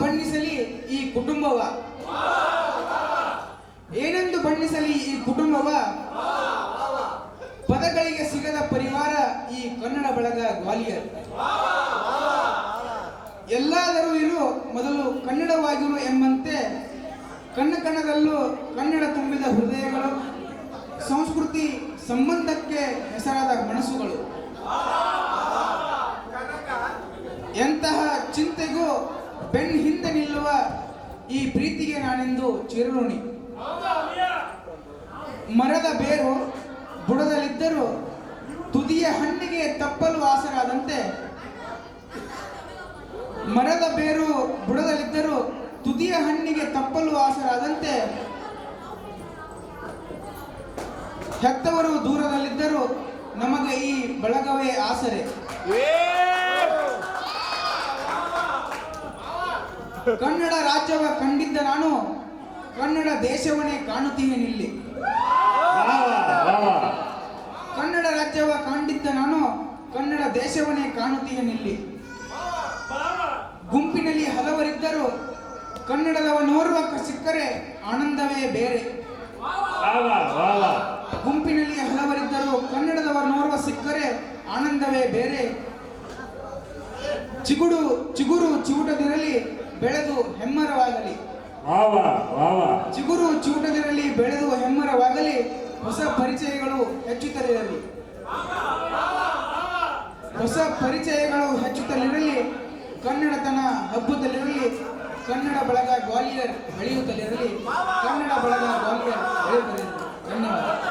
ಬಣ್ಣಿಸಲಿ ಈ ಕುಟುಂಬವ, ಏನೆಂದು ಬಣ್ಣಿಸಲಿ ಈ ಕುಟುಂಬವ, ಪದಗಳಿಗೆ ಸಿಗದ ಪರಿವಾರ ಈ ಕನ್ನಡ ಬಳಗ ಗ್ವಾಲಿಯರ್. ಎಲ್ಲಾದರೂ ಇರು ಮೊದಲು ಕನ್ನಡವಾಗಿರು ಎಂಬಂತೆ ಕಣ್ಣ ಕಣ್ಣದಲ್ಲೂ ಕನ್ನಡ ತುಂಬಿದ ಹೃದಯಗಳು, ಸಂಸ್ಕೃತಿ ಸಂಬಂಧಕ್ಕೆ ಹೆಸರಾದ ಮನಸ್ಸುಗಳು. ಎಂತಹ ಚಿಂತೆಗೂ ಬೆನ್ ಹಿಂದೆ ನಿಲ್ಲುವ ಈ ಪ್ರೀತಿಗೆ ನಾನೆಂದು ಚಿರಋಣಿ. ಮರದ ಬೇರು ಬುಡದಲ್ಲಿದ್ದರೂ ತುದಿಯ ಹಣ್ಣಿಗೆ ತಪ್ಪಲು ಆಸರಾದಂತೆ, ಮರದ ಬೇರು ಬುಡದಲ್ಲಿದ್ದರೂ ತುದಿಯ ಹಣ್ಣಿಗೆ ತಪ್ಪಲು ಆಸರಾದಂತೆ, ಹೆತ್ತವರು ದೂರದಲ್ಲಿದ್ದರೂ ನಮಗೆ ಈ ಬಳಗವೇ ಆಸರೆ. ಕನ್ನಡ ರಾಜ್ಯವ ಕಂಡಿದ್ದ ನಾನು ಕನ್ನಡ ದೇಶವನ್ನೇ ಕಾಣುತ್ತೀನಿಲ್ಲಿ. ಕನ್ನಡ ರಾಜ್ಯವ ಕಂಡಿದ್ದ ನಾನು ಕನ್ನಡ ದೇಶವನ್ನೇ ಕಾಣುತ್ತೀನಿಲ್ಲಿ. ಗುಂಪಿನಲ್ಲಿ ಹಲವರಿದ್ದರೂ ಕನ್ನಡದವನೋರ್ವ ಸಿಕ್ಕರೆ ಆನಂದವೇ ಬೇರೆ. ಗುಂಪಿನಲ್ಲಿ ಹಲವರಿದ್ದರೂ ಕನ್ನಡದವನೋರ್ವ ಸಿಕ್ಕರೆ ಆನಂದವೇ ಬೇರೆ. ಚಿಗುರು ಚಿಗುಟದಿರಲಿ ಬೆಳೆದು ಹೆಮ್ಮರವಾಗಲಿ, ಚಿಗುರು ಚಿಗುಟದಿರಲಿ ಬೆಳೆದು ಹೆಮ್ಮರವಾಗಲಿ. ಹೊಸ ಪರಿಚಯಗಳು ಹೆಚ್ಚುತ್ತಲಿರಲಿ, ಹೊಸ ಪರಿಚಯಗಳು ಹೆಚ್ಚುತ್ತಲಿರಲಿ. ಕನ್ನಡತನ ಹಬ್ಬುತ್ತಲಿರಲಿ, ಕನ್ನಡ ಬಳಗ ಗ್ವಾಲಿಯರ್ ಬೆಳೆಯುತ್ತಲಿರಲಿ, ಕನ್ನಡ ಬಳಗ ಗ್ವಾಲಿಯರ್ ಬೆಳೆಯುತ್ತಲಿರಲಿ. ಧನ್ಯವಾದ.